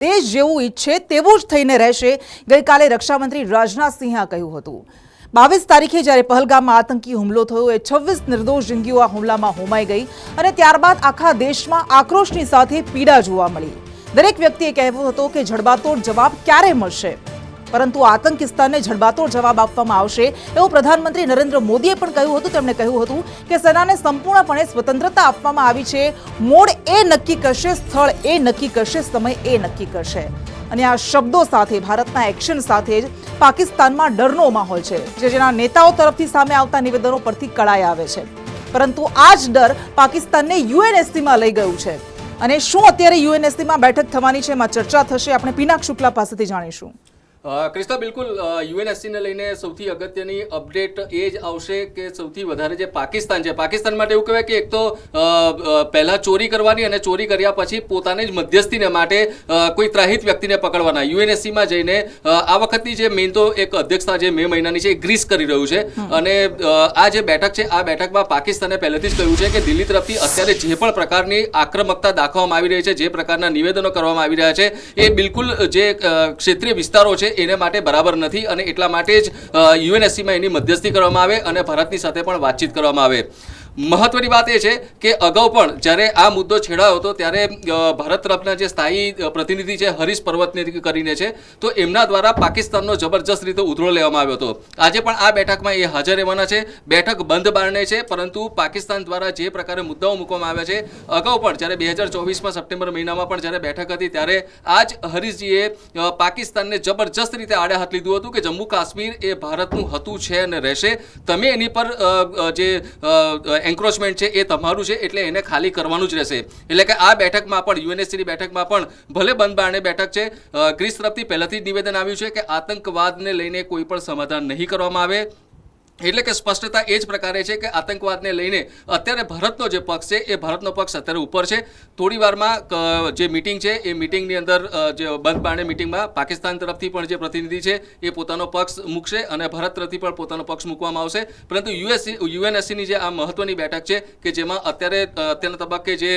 દેશ જેવું ઈચ્છે તેવું જ થઈને રહેશે। ગઈકાલે રક્ષામંત્રી રાજનાથ સિંહે કહ્યું હતું। 22 તારીખે જ્યારે પહલગામમાં આતંકી હુમલો થયો એ 26 નિર્દોષ જિંદગીઓ આ હુમલામાં હોમાઈ ગઈ અને ત્યારબાદ આખા દેશમાં આક્રોશની સાથે પીડા જોવા મળી। દરેક વ્યક્તિએ કહેવું હતું કે જડબાતોડ જવાબ ક્યારે મળશે, પરંતુ આતંકિસ્તાનને જડબાતોડ જવાબ આપવામાં આવશે એવું પ્રધાનમંત્રી નરેન્દ્ર મોદીએ પણ કહ્યું હતું। તેમણે કહ્યું હતું કે સેનાને સંપૂર્ણપણે સ્વતંત્રતા આપવામાં આવી છે। મોડ એ નક્કી કરશે, સ્થળ એ નક્કી કરશે, સમય એ નક્કી કરશે। અને આ શબ્દો સાથે ભારતના એક્શન સાથે જ પાકિસ્તાનમાં ડરનો માહોલ છે, જેના નેતાઓ તરફથી સામે આવતા નિવેદનો પરથી કળાઈ આવે છે। પરંતુ આ જ ડર પાકિસ્તાનને યુએનએસસીમાં લઈ ગયું છે। અને શું અત્યારે યુએનએસસીમાં બેઠક થવાની છે, એમાં ચર્ચા થશે। આપણે પિનાક શુક્લા પાસેથી જાણીશું। ક્રિસ્તા, બિલકુલ યુએનએસસીને લઈને સૌથી અગત્યની અપડેટ એ જ આવશે કે સૌથી વધારે જે પાકિસ્તાન છે, પાકિસ્તાન માટે એવું કહેવાય કે એક તો પહેલાં ચોરી કરવાની અને ચોરી કર્યા પછી પોતાની જ મધ્યસ્થીને માટે કોઈ ત્રાહિત વ્યક્તિને પકડવાના। યુએનએસસીમાં જઈને આ વખતની જે મેઇન તો એક અધ્યક્ષતા જે મે મહિનાની છે એ ગ્રીસ કરી રહ્યું છે। અને આ જે બેઠક છે, આ બેઠકમાં પાકિસ્તાને પહેલેથી જ કહ્યું છે કે દિલ્હી તરફથી અત્યારે જે પણ પ્રકારની આક્રમકતા દાખવવામાં આવી રહી છે, જે પ્રકારના નિવેદનો કરવામાં આવી રહ્યા છે, એ બિલકુલ જે ક્ષેત્રીય વિસ્તારો છે એને માટે બરાબર નથી અને એટલા માટે જ યુએનએસસીમાં એની મધ્યસ્થી કરવામાં આવે અને ભારતની સાથે પણ વાતચીત કરવામાં આવે। મહત્વની વાત એ છે કે અગાઉ પણ જ્યારે આ મુદ્દો છેડાયો હતો ત્યારે ભારત તરફના જે સ્થાયી પ્રતિનિધિ છે હરીશ પર્વતને કરીને છે, તો એમના દ્વારા પાકિસ્તાનનો જબરજસ્ત રીતે ઉધડો લેવામાં આવ્યો હતો। આજે પણ આ બેઠકમાં એ હાજર રહેવાના છે। બેઠક બંધ બારણે છે, પરંતુ પાકિસ્તાન દ્વારા જે પ્રકારે મુદ્દાઓ મૂકવામાં આવ્યા છે, અગાઉ પણ જ્યારે 2024માં સપ્ટેમ્બર મહિનામાં પણ જ્યારે બેઠક હતી ત્યારે આ જ હરીશજીએ પાકિસ્તાનને જબરજસ્ત રીતે આડે હાથ લીધું હતું કે જમ્મુ કાશ્મીર એ ભારતનું હતું, છે અને રહેશે। તમે એની પર જે એન્ક્રોચમેન્ટ છે એ તમારું છે, એટલે એને ખાલી કરવાનું જ રહેશે। એટલે કે આ બેઠકમાં પણ યુએનએસસીની બેઠકમાં પણ ભલે બંધ બારણે બેઠક છે, ગ્રીસ તરફથી પહેલાથી જ નિવેદન આવ્યું છે કે આતંકવાદને લઈને કોઈ પણ સમાધાન નહીં કરવામાં આવે। એટલે કે સ્પષ્ટતા એ જ પ્રકારે છે કે આતંકવાદને લઈને અત્યારે ભારતનો જે પક્ષ છે એ ભારતનો પક્ષ અત્યારે ઉપર છે। થોડી વારમાં જે મિટિંગ છે એ મિટિંગની અંદર જે બંધ બારણે મિટિંગમાં પાકિસ્તાન તરફથી પણ જે પ્રતિનિધિ છે એ પોતાનો પક્ષ મૂકશે અને ભારત તરફથી પણ પોતાનો પક્ષ મૂકવામાં આવશે। પરંતુ યુએનએસસીની જે આ મહત્વની બેઠક છે કે જેમાં અત્યારના તબક્કે જે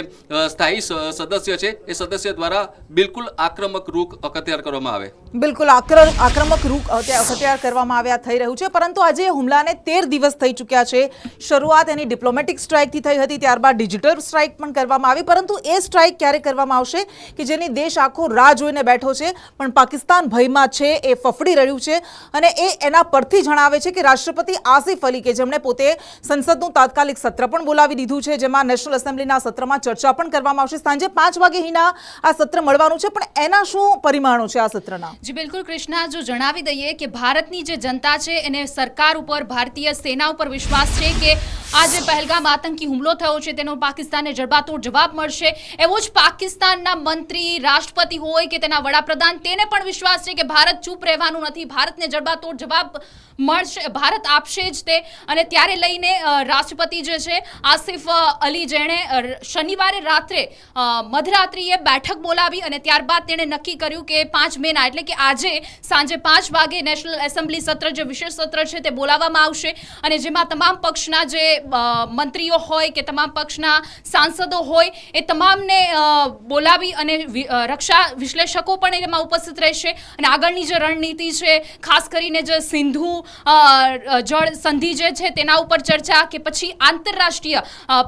સ્થાયી સદસ્ય છે એ સદસ્ય દ્વારા બિલકુલ આક્રમક રૂખ અખત્યાર કરવામાં આવે। બિલકુલ આક્રમક રૂખ અખત્યાર કરવામાં આવ્યા થઈ રહ્યું છે। પરંતુ આજે હુમલાને 13 દિવસ થઈ ચૂક્યા છે। શરૂઆત એની ડિપ્લોમેટિક સ્ટ્રાઇકથી થઈ હતી, ત્યારબાદ ડિજિટલ સ્ટ્રાઇક પણ કરવામાં આવી। પરંતુ એ સ્ટ્રાઇક ક્યારે કરવામાં આવશે કે જેની દેશ આખો રાહ જોઈને બેઠો છે, પણ પાકિસ્તાન ભયમાં છે, એ ફફડી રહ્યું છે। અને એ એના પરથી જણાવે છે કે રાષ્ટ્રપતિ આસિફ અલી કે જેમણે પોતે સંસદનું તાત્કાલિક સત્ર પણ બોલાવી દીધું છે, જેમાં નેશનલ એસેમ્બલીના સત્રમાં ચર્ચા પણ કરવામાં આવશે। સાંજે 5 વાગે હિના આ સત્ર મળવાનું છે, પણ એના શું પરિમાણો છે આ સત્રના? જી બિલકુલ કૃષ્ણા, જો જણાવી દઈએ કે ભારતની જે જનતા છે એને સરકાર ઉપર, ભારતીય સેના ઉપર વિશ્વાસ છે કે આ જે પહેલગામ આતંકી હુમલો થયો છે તેનો પાકિસ્તાનને જડબાતોડ જવાબ મળશે। એવો જ પાકિસ્તાનના મંત્રી, રાષ્ટ્રપતિ હોય કે તેના વડાપ્રધાન, તેને પણ વિશ્વાસ છે કે ભારત ચૂપ રહેવાનું નથી, ભારતને જડબાતોડ જવાબ મળશે, ભારત આપશે જ તે। અને ત્યારે લઈને રાષ્ટ્રપતિ જે છે આસિફ અલી, જેણે શનિવારે રાત્રે મધરાત્રિએ બેઠક બોલાવી અને ત્યારબાદ તેણે નક્કી કર્યું કે 5 મેના એટલે કે આજે સાંજે 5 વાગે નેશનલ એસેમ્બલી સત્ર, જે વિશેષ સત્ર છે તે બોલાવવામાં આવશે અને જેમાં તમામ પક્ષના જે મંત્રીઓ હોય કે તમામ પક્ષના સાંસદો હોય એ તમામને બોલાવી અને રક્ષા વિશ્લેષકો પણ એમાં ઉપસ્થિત રહેશે। અને આગળની જે રણનીતિ છે, ખાસ કરીને જે સિંધુ જળ સંધિ જે છે તેના ઉપર ચર્ચા, કે પછી આંતરરાષ્ટ્રીય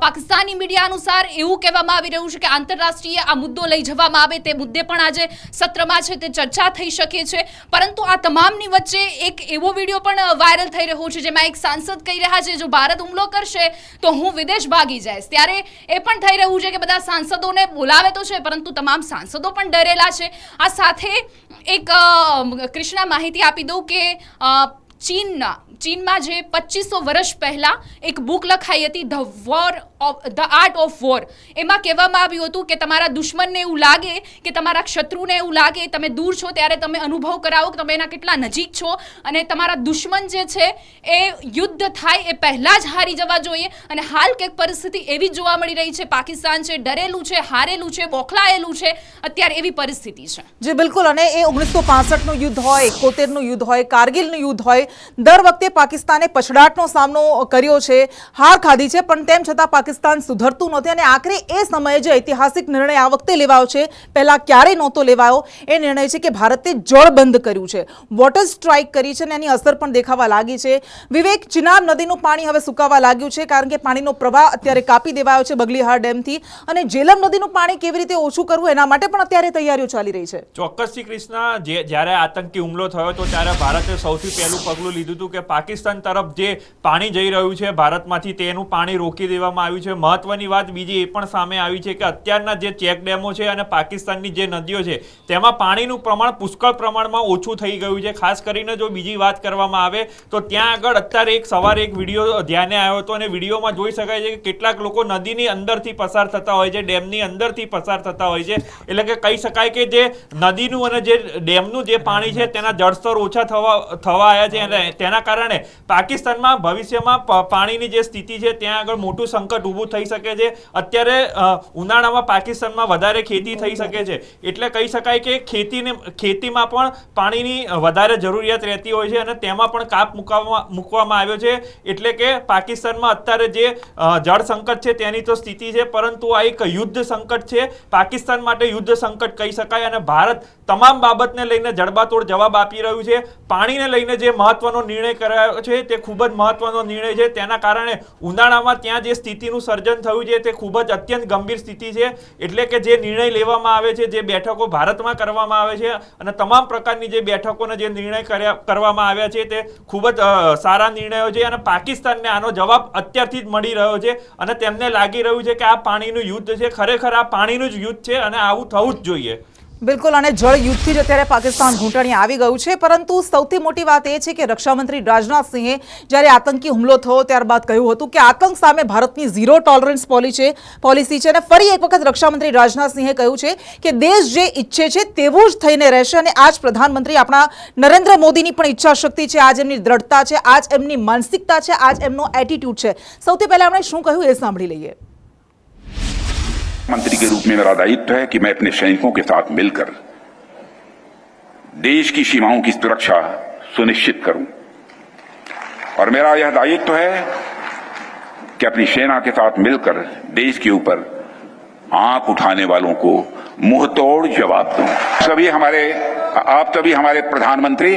પાકિસ્તાની મીડિયા અનુસાર એવું કહેવામાં આવી રહ્યું છે કે આંતરરાષ્ટ્રીય આ મુદ્દો લઈ જવામાં આવે, તે મુદ્દે પણ આજે સત્રમાં છે તે ચર્ચા થઈ શકે છે। પરંતુ આ તમામની વચ્ચે એક એવો વિડીયો પણ વાયરલ થઈ રહ્યો છે જેમાં એક સાંસદ કહી રહ્યા છે જો ભારત હુમલો કરશે તો હું વિદેશ ભાગી જઈશ। ત્યારે એ પણ થઈ રહ્યું છે કે બધા સાંસદોને બોલાવે તો છે, પરંતુ તમામ સાંસદો પણ ડરેલા છે। આ સાથે એક કૃષ્ણા માહિતી આપી દઉં કે ચીનમાં જે 2500 વર્ષ પહેલા એક બુક લખાઈ હતી, ધ આર્ટ ઓફ વોર, એમાં કહેવામાં આવ્યું હતું કે તમારા દુશ્મનને એવું લાગે કે તમારા શત્રુને એવું લાગે, તમે દૂર છો ત્યારે તમે અનુભવ કરાવો કે તમે એના કેટલા નજીક છો અને તમારા દુશ્મન જે છે એ યુદ્ધ થાય એ પહેલાં જ હારી જવા જોઈએ। અને હાલ કંઈક પરિસ્થિતિ એવી જોવા મળી રહી છે, પાકિસ્તાન છે ડરેલું છે, હારેલું છે, બોખલાયેલું છે, અત્યારે એવી પરિસ્થિતિ છે। જી બિલકુલ। અને એ 1965નું યુદ્ધ હોય, 71નું યુદ્ધ હોય, કારગિલનું યુદ્ધ હોય, દર વખતે વખતે પાકિસ્તાને પછડાટનો સામનો કર્યો છે, હાર ખાધી છે, પણ તેમ છતાં પાકિસ્તાન સુધરતું નથી અને આખરે એ સમયે જે ઐતિહાસિક નિર્ણય આ વખતે લેવાયો છે, પહેલા ક્યારેય નહોતો લેવાયો, એ નિર્ણય છે કે ભારતે જળબંધ કર્યું છે, વોટર સ્ટ્રાઇક કરી છે અને એની અસર પણ દેખાવા લાગી છે. વિવેક, ચિનાબ નદીનું પાણી હવે સુકાવા લાગ્યું છે કારણ કે પાણીનો પ્રવાહ અત્યારે કાપી દેવાયો છે બગલીહાર ડેમથી, અને જેલમ નદીનું પાણી કેવી રીતે ઓછું કરવું એના માટે પણ અત્યારે તૈયારીઓ ચાલી રહી છે. ચોક્કસથી કૃષ્ણા, જ્યારે આતંકી હુમલો થયો તો ત્યારે ભારતે સૌથી પહેલું પગલું લીધું હતું કે પાકિસ્તાન તરફ જે પાણી જઈ રહ્યું છે ભારતમાંથી તેનું પાણી રોકી દેવામાં આવ્યું છે. મહત્વની વાત બીજી એ પણ સામે આવી છે કે અત્યારના જે ચેક ડેમો છે અને પાકિસ્તાનની જે નદીઓ છે તેમાં પાણીનું પ્રમાણ પુષ્કળ પ્રમાણમાં ઓછું થઈ ગયું છે. ખાસ કરીને જો બીજી વાત કરવામાં આવે તો ત્યાં આગળ અત્યારે સવારે એક વિડીયો ધ્યાને આવ્યો હતો અને વિડીયોમાં જોઈ શકાય છે કે કેટલાક લોકો નદીની અંદરથી પસાર થતા હોય છે, ડેમની અંદરથી પસાર થતા હોય છે. એટલે કે કહી શકાય કે જે નદીનું અને જે ડેમનું જે પાણી છે તેના જળસ્તર ઓછા થવા આવ્યા છે અને તેના કારણે પાકિસ્તાનમાં ભવિષ્યમાં પાણીની જે સ્થિતિ છે ત્યાં આગળ મોટું સંકટ ઊભું થઈ શકે છે. અત્યારે ઉનાળામાં પાકિસ્તાનમાં વધારે ખેતી થઈ શકે છે, એટલે કહી શકાય કે ખેતીમાં પણ પાણીની વધારે જરૂરિયાત રહેતી હોય છે અને તેમાં પણ કાપ મૂકવામાં આવ્યો છે. એટલે કે પાકિસ્તાનમાં અત્યારે જે જળ સંકટ છે તેની તો સ્થિતિ છે, પરંતુ આ એક યુદ્ધ સંકટ છે, પાકિસ્તાન માટે યુદ્ધ સંકટ કહી શકાય. અને ભારત તમામ બાબતને લઈને જડબાતોડ જવાબ આપી રહ્યું છે. પાણીને લઈને જે મહત્વનો નિર્ણય કરાયો છે તે ખૂબ જ મહત્વનો નિર્ણય છે. તેના કારણે ઉનાળામાં ત્યાં જે સ્થિતિનું સર્જન થયું છે તે ખૂબ જ અત્યંત ગંભીર સ્થિતિ છે. એટલે કે જે નિર્ણય લેવામાં આવે છે, જે બેઠકો ભારતમાં કરવામાં આવે છે અને તમામ પ્રકારની જે બેઠકોને જે નિર્ણય કરવામાં આવ્યા છે તે ખૂબ જ સારા નિર્ણયો છે અને પાકિસ્તાનને આનો જવાબ અત્યારથી જ મળી રહ્યો છે અને તેમને લાગી રહ્યું છે કે આ પાણીનું યુદ્ધ છે, ખરેખર આ પાણીનું જ યુદ્ધ છે અને આવું થવું જ જોઈએ. બિલકુલ, અને જળ યુદ્ધથી જ અત્યારે પાકિસ્તાન ઘૂંટણીએ આવી ગયું છે. પરંતુ સૌથી મોટી વાત એ છે કે રક્ષામંત્રી રાજનાથસિંહે જ્યારે આતંકી હુમલો થયો ત્યારબાદ કહ્યું હતું કે આતંક સામે ભારતની ઝીરો ટોલરન્સ પોલિસી છે. અને ફરી એક વખત રક્ષામંત્રી રાજનાથસિંહે કહ્યું છે કે દેશ જે ઈચ્છે છે તેવું જ થઈને રહેશે અને આજ પ્રધાનમંત્રી આપણા નરેન્દ્ર મોદીની પણ ઈચ્છા શક્તિ છે, આજ એમની દ્રઢતા છે, આજ એમની માનસિકતા છે, આજ એમનો એટીટ્यूड છે. સૌથી પહેલા આપણે શું કહ્યું એ સાંભળી લઈએ. मंत्री के रूप में मेरा दायित्व है कि मैं अपने सैनिकों के साथ मिलकर देश की सीमाओं की सुरक्षा सुनिश्चित करूं और मेरा यह दायित्व है कि अपनी सेना के साथ मिलकर देश के ऊपर आंख उठाने वालों को मुंह तोड़ जवाब दूं. आप सभी हमारे प्रधानमंत्री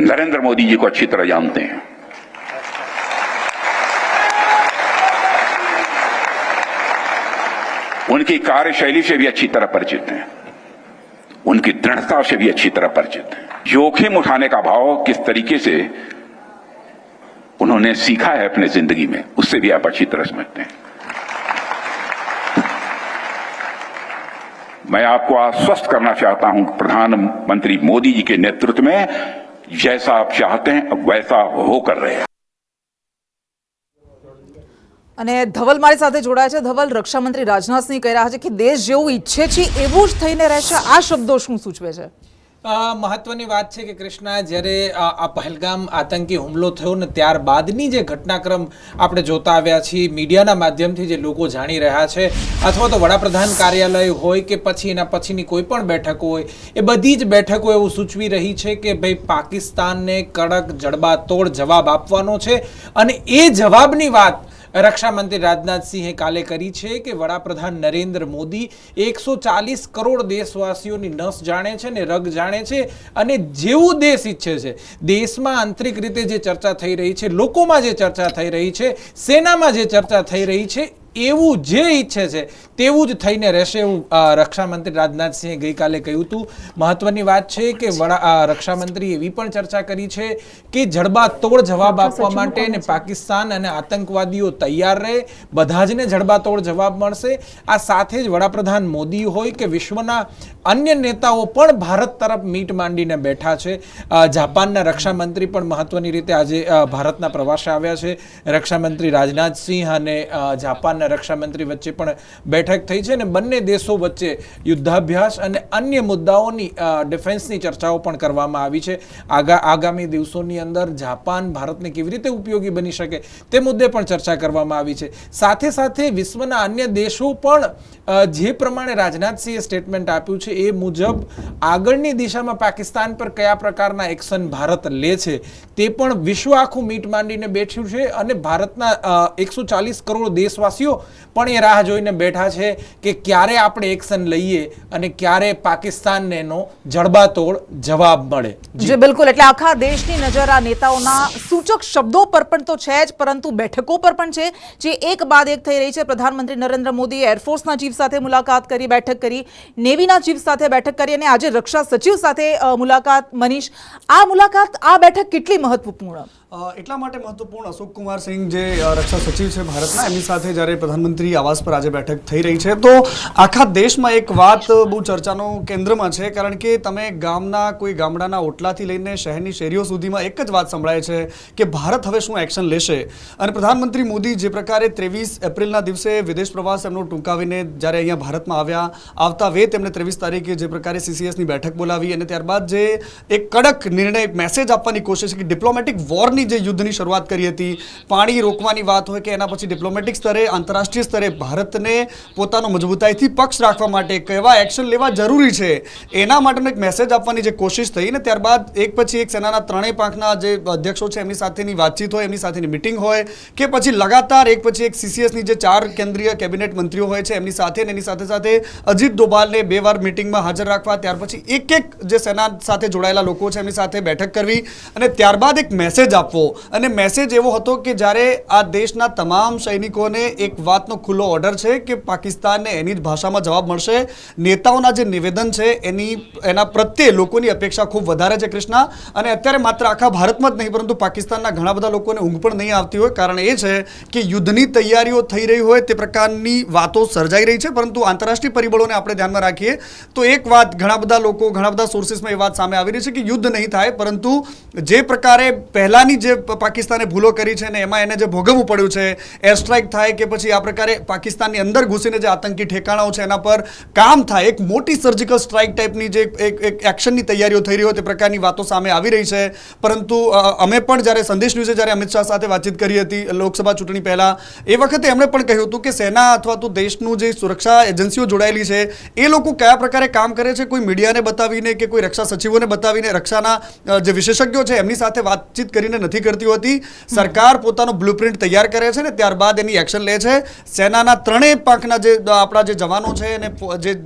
नरेंद्र मोदी जी को अच्छी तरह जानते हैं. उनकी कार्यशैली से भी अच्छी तरह परिचित हैं, उनकी दृढ़ता से भी अच्छी तरह परिचित हैं. जोखिम उठाने का भाव किस तरीके से उन्होंने सीखा है अपने जिंदगी में, उससे भी आप अच्छी तरह समझते हैं. मैं आपको आश्वस्त करना चाहता हूं कि प्रधानमंत्री मोदी जी के नेतृत्व में जैसा आप चाहते हैं वैसा होकर रहे हैं. અને ધવલ મારી સાથે જોડાયા છે. ધવલ, રક્ષામંત્રી રાજનાથસિંહ કહી રહ્યા છે કે દેશ જેવું ઈચ્છે છે એવું જ થઈને રહેશે. આ શબ્દો શું સૂચવે છે? મહત્વની વાત છે કે કૃષ્ણા, જ્યારે આ પહેલગામ આતંકી હુમલો થયો ને ત્યારબાદની જે ઘટનાક્રમ આપણે જોતા આવ્યા છીએ, મીડિયાના માધ્યમથી જે લોકો જાણી રહ્યા છે, અથવા તો વડાપ્રધાન કાર્યાલય હોય કે પછી એના પછીની કોઈ પણ બેઠકો હોય, એ બધી જ બેઠકો એવું સૂચવી રહી છે કે ભાઈ પાકિસ્તાનને કડક જડબાતોડ જવાબ આપવાનો છે. અને એ જવાબની વાત રક્ષામંત્રી રાજનાથસિંહે કાલે કરી છે કે વડાપ્રધાન નરેન્દ્ર મોદી 140 કરોડ દેશવાસીઓની નસ જાણે છે ને રગ જાણે છે અને જેવું દેશ ઈચ્છે છે, દેશમાં આંતરિક રીતે જે ચર્ચા થઈ રહી છે, લોકોમાં જે ચર્ચા થઈ રહી છે, સેનામાં જે ચર્ચા થઈ રહી છે, એવું જે ઈચ્છે છે તેવું જ થઈને રહેશે એવું રક્ષામંત્રી રાજનાથસિંહે ગઈકાલે કહ્યું હતું. મહત્વની વાત છે કે રક્ષામંત્રીએ એવી પણ ચર્ચા કરી છે કે જડબાતોડ જવાબ આપવા માટે અને પાકિસ્તાન અને આતંકવાદીઓ તૈયાર રહે, બધા જને જડબાતોડ જવાબ મળશે. આ સાથે જ વડાપ્રધાન મોદી હોય કે વિશ્વના અન્ય નેતાઓ પણ ભારત તરફ મીટ માંડીને બેઠા છે. જાપાનના રક્ષામંત્રી પણ મહત્વની રીતે આજે ભારતના પ્રવાસે આવ્યા છે. રક્ષામંત્રી રાજનાથસિંહ અને જાપાનના અને રક્ષામંત્રી વચ્ચે પણ બેઠક થઈ છે અને બંને દેશો વચ્ચે યુદ્ધાભ્યાસ અને અન્ય મુદ્દાઓની ડિફેન્સની ચર્ચાઓ પણ કરવામાં આવી છે. આગામી દિવસોની અંદર જાપાન ભારતને કેવી રીતે ઉપયોગી બની શકે તે મુદ્દે પણ ચર્ચા કરવામાં આવી છે. સાથે સાથે વિશ્વના અન્ય દેશો પણ જે પ્રમાણે રાજનાથસિંહે સ્ટેટમેન્ટ આપ્યું છે એ મુજબ આગળની દિશામાં પાકિસ્તાન પર કયા પ્રકારના એક્શન ભારત લે છે તે પણ વિશ્વ આખું મીટ માંડીને બેઠ્યું છે અને ભારતના 140 કરોડ દેશવાસીઓ પણ એ રાહ જોઈને બેઠા છે કે ક્યારે આપણે એક્શન લઈએ અને ક્યારે પાકિસ્તાનને એનો જડબાતોડ જવાબ મળે. જી બિલકુલ, એટલે આખા દેશની નજર આ નેતાઓના સૂચક શબ્દો પર પણ તો છે જ, પરંતુ બેઠકો પર પણ છે જે એક બાદ એક થઈ રહી છે. પ્રધાનમંત્રી નરેન્દ્ર મોદીએ એરફોર્સના ચીફ સાથે મુલાકાત કરી, બેઠક કરી, નેવીના ચીફ સાથે બેઠક કરી અને આજે રક્ષા સચિવ સાથે મુલાકાત. મનીષ, આ મુલાકાત, આ બેઠક કેટલી મહત્વપૂર્ણ? એટલા માટે મહત્વપૂર્ણ, અશોક કુમાર સિંહ જે રક્ષા સચિવ છે ભારતના, એમની સાથે જ્યારે પ્રધાનમંત્રી આવાસ પર આજે બેઠક થઈ રહી છે તો આખા દેશમાં એક વાત બહુ ચર્ચાનો કેન્દ્રમાં છે. કારણ કે તમે કોઈ ગામડાના ઓટલાથી લઈને શહેરની શેરીઓ સુધીમાં એક જ વાત સંભળાય છે કે ભારત હવે શું એક્શન લેશે. અને પ્રધાનમંત્રી મોદી જે પ્રકારે 23 એપ્રિલના દિવસે વિદેશ પ્રવાસ એમનો ટૂંકાવીને જ્યારે અહીંયા ભારતમાં આવતા વેત એમણે 23 તારીખે જે પ્રકારે CCSની બેઠક બોલાવી અને ત્યારબાદ જે એક કડક નિર્ણય, મેસેજ આપવાની કોશિશ કે ડિપ્લોમેટિક વોર જે યુદ્ધની શરૂઆત કરી હતી, પાણી રોકવાની વાત હોય કે એના પછી ડિપ્લોમેટિક સ્તરે, આંતરરાષ્ટ્રીય સ્તરે ભારતને પોતાનો મજબૂતાઈથી પક્ષ રાખવા માટે કેવા એક્શન લેવા જરૂરી છે એના માટેનો એક મેસેજ આપવાની જે કોશિશ થઈ ને ત્યારબાદ એક પછી એક સેનાના ત્રણેય પાંખના જે અધ્યક્ષો છે એમની સાથેની વાતચીત હોય, એમની સાથેની મિટિંગ હોય કે પછી લગાતાર એક પછી એક CCSની જે 4 કેન્દ્રીય કેબિનેટ મંત્રીઓ હોય છે એમની સાથે ને એની સાથે અજીત ડોભાલને 2 વાર મિટિંગમાં હાજર રાખવા, ત્યાર પછી એક જે સેના સાથે જોડાયેલા લોકો છે એમની સાથે બેઠક કરવી અને ત્યારબાદ એક મેસેજ આપવો. અને મેસેજ એવો હતો કે જ્યારે આ દેશના તમામ સૈનિકોને એક વાતનો ખુલ્લો ઓર્ડર છે કે પાકિસ્તાનને એની જ ભાષામાં જવાબ મળશે. નેતાઓના જે નિવેદન છે એના પ્રત્યે લોકોની અપેક્ષા ખૂબ વધારે છે કૃષ્ણા. અને અત્યારે માત્ર આખા ભારતમાં જ નહીં પરંતુ પાકિસ્તાનના ઘણા બધા લોકોને ઊંઘ પણ નહીં આવતી હોય. કારણ એ છે કે યુદ્ધની તૈયારીઓ થઈ રહી હોય તે પ્રકારની વાતો સર્જાઈ રહી છે. પરંતુ આંતરરાષ્ટ્રીય પરિબળોને આપણે ધ્યાનમાં રાખીએ તો એક વાત ઘણા બધા સોર્સિસમાં એ વાત સામે આવી રહી છે કે યુદ્ધ નહીં થાય, પરંતુ જે પ્રકારે પહેલાની જે પાકિસ્તાને ભૂલો કરી છે ને એમાં એને જે ભોગવવું પડ્યું છે, એર સ્ટ્રાઇક થાય કે પછી આ પ્રકારે પાકિસ્તાનની અંદર ઘૂસીને જે આતંકી ઠેકાણાઓ છે એના પર કામ થાય, એક મોટી સર્જિકલ સ્ટ્રાઇક ટાઈપની જે એક એક્શનની તૈયારીઓ થઈ રહી હોય તે પ્રકારની વાતો સામે આવી રહી છે. પરંતુ અમે પણ જ્યારે સંદેશ ન્યૂઝે જ્યારે અમિત શાહ સાથે વાતચીત કરી હતી લોકસભા ચૂંટણી પહેલા, એ વખતે એમણે પણ કહ્યું હતું કે સેના અથવા તો દેશનું જે સુરક્ષા એજન્સીઓ જોડાયેલી છે એ લોકો કયા પ્રકારે કામ કરે છે, કોઈ મીડિયાને બતાવીને કે કોઈ રક્ષા સચિવોને બતાવીને રક્ષાના જે વિશેષજ્ઞો છે એમની સાથે વાતચીત કરીને નથી કરતી હોતી. સરકાર પોતાનો બ્લુપ્રિન્ટ તૈયાર કરે છે ને ત્યારબાદ એની એક્શન લે છે. સેનાના ત્રણેય પાંખના જે આપણા જે જવાનો છે અને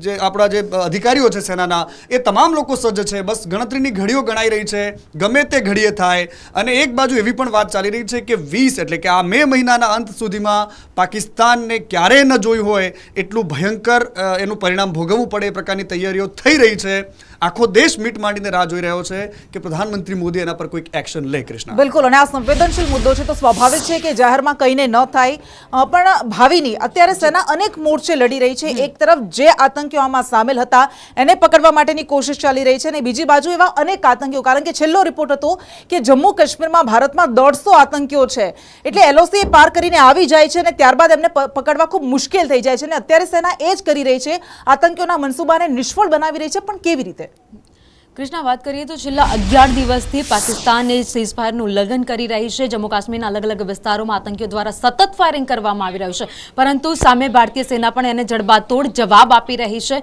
જે આપણા જે અધિકારીઓ છે સેનાના, એ તમામ લોકો સજ્જ છે. બસ ગણતરીની ઘડીઓ ગણાઈ રહી છે, ગમે તે ઘડીએ થાય. અને એક બાજુ એવી પણ વાત ચાલી રહી છે કે 20 એટલે કે આ મે મહિનાના અંત સુધીમાં પાકિસ્તાનને ક્યારેય ન જોયું હોય એટલું ભયંકર એનું પરિણામ ભોગવવું પડે એ પ્રકારની તૈયારીઓ થઈ રહી છે. આખો દેશ મીટ માંડીને રાહ જોઈ રહ્યો છે કે પ્રધાનમંત્રી મોદી એના પર કોઈક એક્શન લે. કૃષ્ણ, બિલકુલ, અને આ સંવેદનશીલ મુદ્દો છે તો સ્વાભાવિક છે કે જાહેરમાં કહીને ન થાય, પણ ભાવિની અત્યારે સેના અનેક મોરચે લડી રહી છે. એક તરફ જે આતંકીઓ આમાં સામેલ હતા એને પકડવા માટેની કોશિશ ચાલી રહી છે અને બીજી બાજુ એવા અનેક આતંકીઓ, કારણ કે છેલ્લો રિપોર્ટ હતો કે જમ્મુ કાશ્મીરમાં ભારતમાં 150 આતંકીઓ છે, એટલે LOC પાર કરીને આવી જાય છે અને ત્યારબાદ એમને પકડવા ખૂબ મુશ્કેલ થઈ જાય છે. અને અત્યારે સેના એ જ કરી રહી છે, આતંકીઓના મનસૂબાને નિષ્ફળ બનાવી રહી છે, પણ કેવી રીતે? કૃષ્ણા, વાત કરીએ તો છેલ્લા 11 દિવસથી પાકિસ્તાન સીઝફાયરનું ઉલ્લંઘન કરી રહી છે. જમ્મુ કાશ્મીરના અલગ અલગ વિસ્તારોમાં આતંકીઓ દ્વારા સતત ફાયરિંગ કરવામાં આવી રહ્યું છે, પરંતુ સામે ભારતીય સેના પણ એને જડબાતોડ જવાબ આપી રહી છે.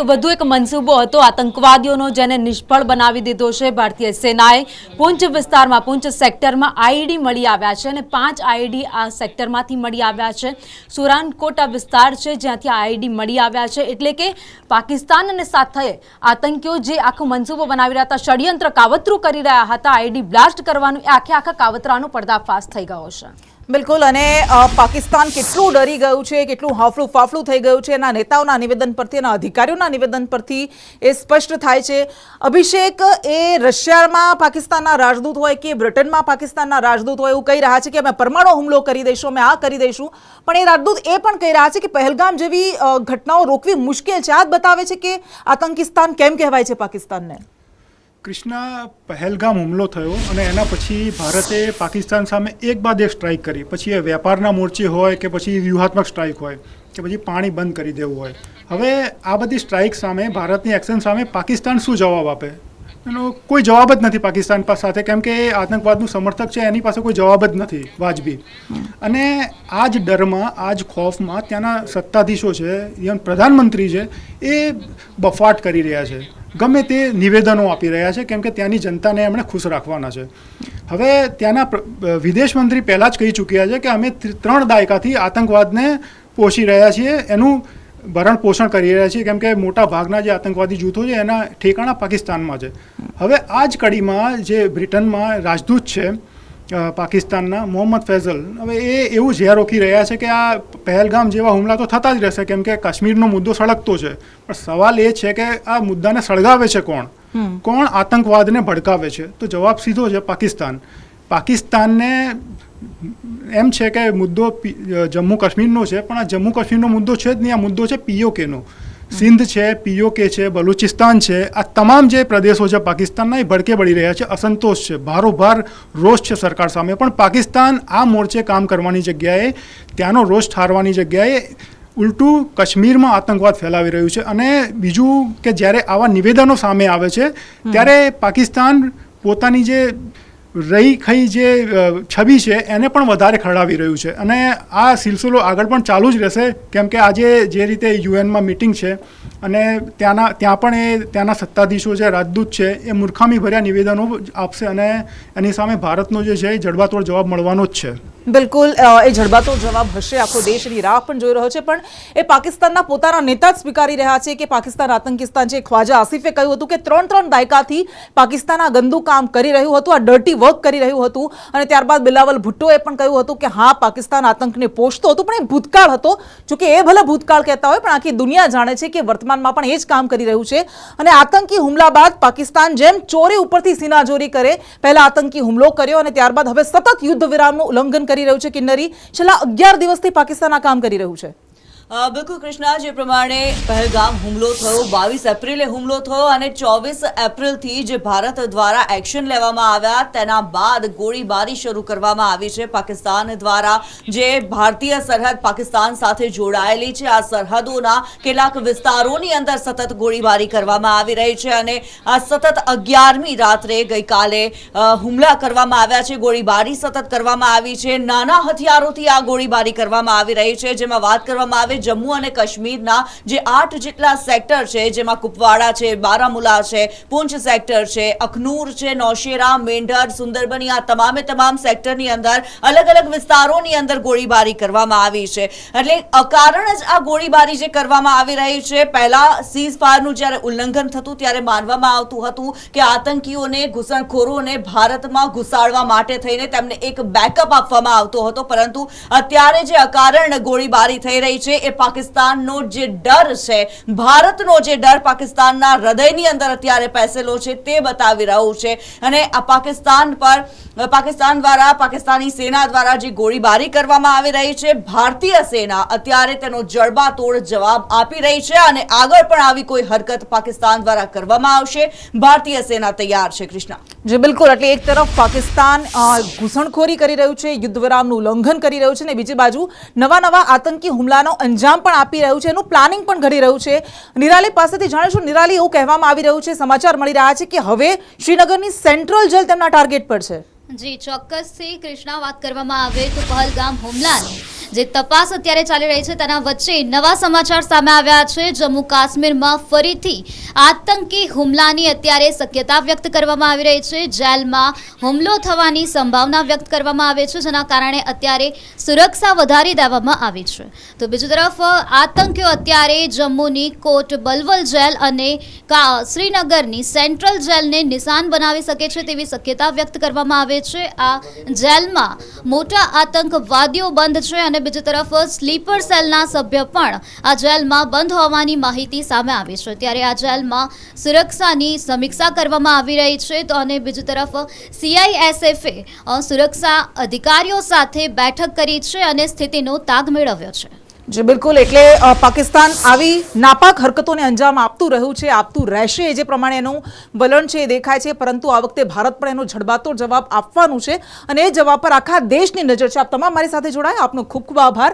વધુ એક મનસૂબો હતો આતંકવાદીઓનો જેને નિષ્ફળ બનાવી દીધો છે. ભારતીય સેનાએ પૂંચ વિસ્તારમાં, પૂંચ સેક્ટરમાં IED મળી આવ્યા છે અને 5 IED આ સેક્ટરમાંથી મળી આવ્યા છે. સુરાનકોટ આ વિસ્તાર છે જ્યાંથી IED મળી આવ્યા છે. એટલે કે પાકિસ્તાન અને સાથે આતંકીઓ જે આખું મનસૂબો બનાવી રહ્યા હતા, ષડયંત્ર કાવતરું કરી રહ્યા હતા, IED બ્લાસ્ટ કરવાનું, એ આખા કાવતરાનો પર્દાફાશ થઈ ગયો છે. બિલકુલ, અને પાકિસ્તાન કેટલું ડરી ગયું છે, કેટલું હાફલું ફાફલું થઈ ગયું છે એના નેતાઓના નિવેદન પરથી, એના અધિકારીઓના નિવેદન પરથી એ સ્પષ્ટ થાય છે. અભિષેક, એ રશિયામાં પાકિસ્તાનના રાજદૂત હોય કે બ્રિટનમાં પાકિસ્તાનના રાજદૂત હોય એવું કહી રહ્યા છે કે અમે પરમાણુ હુમલો કરી દઈશું, અમે આ કરી દઈશું, પણ એ રાજદૂત એ પણ કહી રહ્યા છે કે પહેલગામ જેવી ઘટનાઓ રોકવી મુશ્કેલ છે. આ જ બતાવે છે કે આતંકિસ્તાન કેમ કહેવાય છે પાકિસ્તાનને. કૃષ્ણા પહેલગામ હુમલો થયો અને એના પછી ભારતે પાકિસ્તાન સામે એક બાદ એક સ્ટ્રાઇક કરી, પછી એ વેપારના મોરચે હોય કે પછી વ્યૂહાત્મક સ્ટ્રાઇક હોય કે પછી પાણી બંધ કરી દેવું હોય. હવે આ બધી સ્ટ્રાઇક સામે, ભારતની એક્શન સામે પાકિસ્તાન શું જવાબ આપે? એનો કોઈ જવાબ જ નથી પાકિસ્તાન સાથે, કેમ કે એ આતંકવાદનું સમર્થક છે, એની પાસે કોઈ જવાબ જ નથી વાજબી. અને આ જ ડરમાં, આ જ ખોફમાં ત્યાંના સત્તાધીશો છે, ઇવન પ્રધાનમંત્રી છે, એ બફાટ કરી રહ્યા છે, ગમે તે નિવેદનો આપી રહ્યા છે, કેમ કે ત્યાંની જનતાને એમણે ખુશ રાખવાના છે. હવે ત્યાંના વિદેશ મંત્રી પહેલાં જ કહી ચૂક્યા છે કે અમે 3 દાયકાથી આતંકવાદને પોષી રહ્યા છીએ, એનું ભરણ પોષણ કરી રહ્યા છીએ, કેમ કે મોટા ભાગના જે આતંકવાદી જૂથો છે એના ઠેકાણા પાકિસ્તાનમાં છે. હવે આ જ કડીમાં જે બ્રિટનમાં રાજદૂત છે પાકિસ્તાનના મોહમ્મદ ફૈઝલ, હવે એ એવું ઝેર રોકી રહ્યા છે કે આ પહેલગામ જેવા હુમલા તો થતા જ રહેશે, કેમ કે કાશ્મીરનો મુદ્દો સળગતો છે. પણ સવાલ એ છે કે આ મુદ્દાને સળગાવે છે કોણ? કોણ આતંકવાદને ભડકાવે છે? તો જવાબ સીધો છે પાકિસ્તાન. પાકિસ્તાનને એમ છે કે મુદ્દો જમ્મુ કાશ્મીરનો છે, પણ આ જમ્મુ કાશ્મીરનો મુદ્દો છે જ નહીં, આ મુદ્દો છે POKનો. સિંધ છે, POK છે, બલુચિસ્તાન છે, આ તમામ જે પ્રદેશો છે પાકિસ્તાનના, એ ભડકે બળી રહ્યા છે, અસંતોષ છે, ભારોભાર રોષ છે સરકાર સામે. પણ પાકિસ્તાન આ મોરચે કામ કરવાની જગ્યાએ, ત્યાંનો રોષ ઠારવાની જગ્યાએ ઉલટું કાશ્મીરમાં આતંકવાદ ફેલાવી રહ્યું છે. અને બીજું કે જ્યારે આવા નિવેદનો સામે આવે છે ત્યારે પાકિસ્તાન પોતાની જે રહી ખઈ જે છબી છે એને પણ વધારે ખરડાવી રહ્યું છે. અને આ સિલસિલો આગળ પણ ચાલુ જ રહેશે, કેમ કે આજે જે રીતે UN મિટિંગ છે અને ત્યાં પણ ત્યાંના સત્તાધીશો છે, રાજદૂત છે, એ મૂર્ખામી ભર્યા નિવેદનો આપશે અને એની સામે ભારતનો જે છે એ જડબાતોડ જવાબ મળવાનો જ છે. બિલકુલ, એ જડબાતોડ જવાબ હશે. આખો દેશ એની રાહ પણ જોઈ રહ્યો છે, પણ એ પાકિસ્તાનના પોતાના નેતા જ સ્વીકારી રહ્યા છે કે પાકિસ્તાન આતંકિસ્તાન છે. ખ્વાજા આસિફે કહ્યું હતું કે 3 દાયકાથી પાકિસ્તાન આ ગંદુ કામ કરી રહ્યું હતું, આ ડર્ટી વર્ક કરી રહ્યું હતું. અને ત્યારબાદ બિલાવલ ભુટ્ટોએ પણ કહ્યું હતું કે હા, પાકિસ્તાન આતંકને પોષતો હતું, પણ એ ભૂતકાળ હતો. જોકે એ ભલે ભૂતકાળ કહેતા હોય, પણ આખી દુનિયા જાણે છે કે વર્તમાનમાં પણ એ જ કામ કરી રહ્યું છે. અને આતંકી હુમલા બાદ પાકિસ્તાન જેમ ચોરી ઉપરથી સીનાચોરી કરે, પહેલા આતંકી હુમલો કર્યો અને ત્યારબાદ હવે સતત યુદ્ધ વિરામનું ઉલ્લંઘન કરી રહ્યું છે. કિન્નરી, છેલ્લા 11 દિવસથી પાકિસ્તાન આ કામ કરી રહ્યું છે. બિલકુલ કૃષ્ણા, જે પ્રમાણે પહેલગામ હુમલો થયો, 22 એપ્રિલે હુમલો થયો અને 24 એપ્રિલથી જે ભારત દ્વારા એક્શન લેવામાં આવ્યા તેના બાદ ગોળીબારી શરૂ કરવામાં આવી છે પાકિસ્તાન દ્વારા. જે ભારતીય સરહદ પાકિસ્તાન સાથે જોડાયેલી છે, આ સરહદોના કેટલાક વિસ્તારોની અંદર સતત ગોળીબારી કરવામાં આવી રહી છે. અને આ સતત 11મી રાત્રે ગઈકાલે હુમલા કરવામાં આવ્યા છે, ગોળીબારી સતત કરવામાં આવી છે. નાના હથિયારોથી આ ગોળીબારી કરવામાં આવી રહી છે, જેમાં વાત કરવામાં આવે જમ્મુ અને કાશ્મીરના જે 8 જેટલા સેક્ટર છે, જેમાં કુપવાડા છે, બારામુલા છે, પૂંછ સેક્ટર છે, અખનૂર છે, નૌશેરા, મેંઢર, સુંદરબની, આ તમામ સેક્ટરની અંદર અલગ અલગ વિસ્તારોની અંદર ગોળીબારી કરવામાં આવી છે. એટલે અકારણ જ આ ગોળીબારી જે કરવામાં આવી રહી છે. પહેલા સીઝ ફાયરનું જ્યારે ઉલ્લંઘન થતું ત્યારે માનવામાં આવતું હતું કે આતંકીઓને, ઘૂસણખોરોને ભારતમાં ઘુસાડવા માટે થઈને તેમને એક બેકઅપ આપવામાં આવતો હતો, પરંતુ અત્યારે જે અકારણ ગોળીબારી થઈ રહી છે એ પાકિસ્તાનનો જે ડર છે, ભારતનો જે ડર પાકિસ્તાનના હૃદયની અંદર અત્યારે પેસેલો છે તે બતાવી રહ્યું છે. અને આ પાકિસ્તાન દ્વારા, પાકિસ્તાની સેના દ્વારા જે ગોળીબારી કરવામાં આવી રહી છે, ભારતીય સેના અત્યારે તેનો જડબાતોડ જવાબ આપી રહી છે. અને આગળ પણ આવી કોઈ હરકત પાકિસ્તાન દ્વારા કરવામાં આવશે, ભારતીય સેના તૈયાર છે. કૃષ્ણા જી બિલકુલ, એટલે એક તરફ પાકિસ્તાન ઘૂસણખોરી કરી રહ્યું છે, યુદ્ધ વિરામનું ઉલ્લંઘન કરી રહ્યું છે, અને બીજી બાજુ નવા આતંકી હુમલાનો અંજામ પણ આપી રહ્યું છે, એનું પ્લાનિંગ પણ કરી રહ્યું છે. નિરાલી પાસેથી જાણીશું. નિરાલી, એવું કહેવામાં આવી રહ્યું છે, સમાચાર મળી રહ્યા છે કે હવે શ્રીનગરની સેન્ટ્રલ જેલ તેમના ટાર્ગેટ પર છે. જી ચોક્કસથી કૃષ્ણા, વાત કરવામાં આવે તો પહલગામ હુમલાની જે તપાસ અત્યારે ચાલી રહી છે તેના વચ્ચે નવા સમાચાર સામે આવ્યા છે. જમ્મુ કાશ્મીરમાં ફરીથી આતંકી હુમલાની અત્યારે શક્યતા વ્યક્ત કરવામાં આવી રહી છે. જેલમાં હુમલો થવાની સંભાવના વ્યક્ત કરવામાં આવે છે, જેના કારણે અત્યારે સુરક્ષા વધારી દેવામાં આવી છે. તો બીજી તરફ આતંકીઓ અત્યારે જમ્મુની કોટ બલવલ જેલ અને શ્રીનગરની સેન્ટ્રલ જેલને નિશાન બનાવી શકે છે તેવી શક્યતા વ્યક્ત કરવામાં આવે છે. આ જેલમાં મોટા આતંકવાદીઓ બંધ છે અને બીજી તરફ સ્લીપર સેલના સભ્ય પણ આ જેલમાં બંધ હોવાની માહિતી સામે આવી છે. ત્યારે આ જેલમાં સુરક્ષાની સમીક્ષા કરવામાં આવી રહી છે. તો અને બીજી તરફ CISFએ સુરક્ષા અધિકારીઓ સાથે બેઠક કરી છે અને સ્થિતિનો તાગ મેળવ્યો છે. જે બિલકુલ એટલે પાકિસ્તાન આવી નાપાક હરકતોને અંજામ આપતું રહ્યું છે, આપતું રહેશે, જે પ્રમાણે એનું વલણ છે એ દેખાય છે. પરંતુ આ વખતે ભારત પણ એનો જડબાતોડ જવાબ આપવાનું છે અને એ જવાબ પર આખા દેશની નજર છે. આપ તમામ મારી સાથે જોડાયા, આપનો ખૂબ ખૂબ આભાર.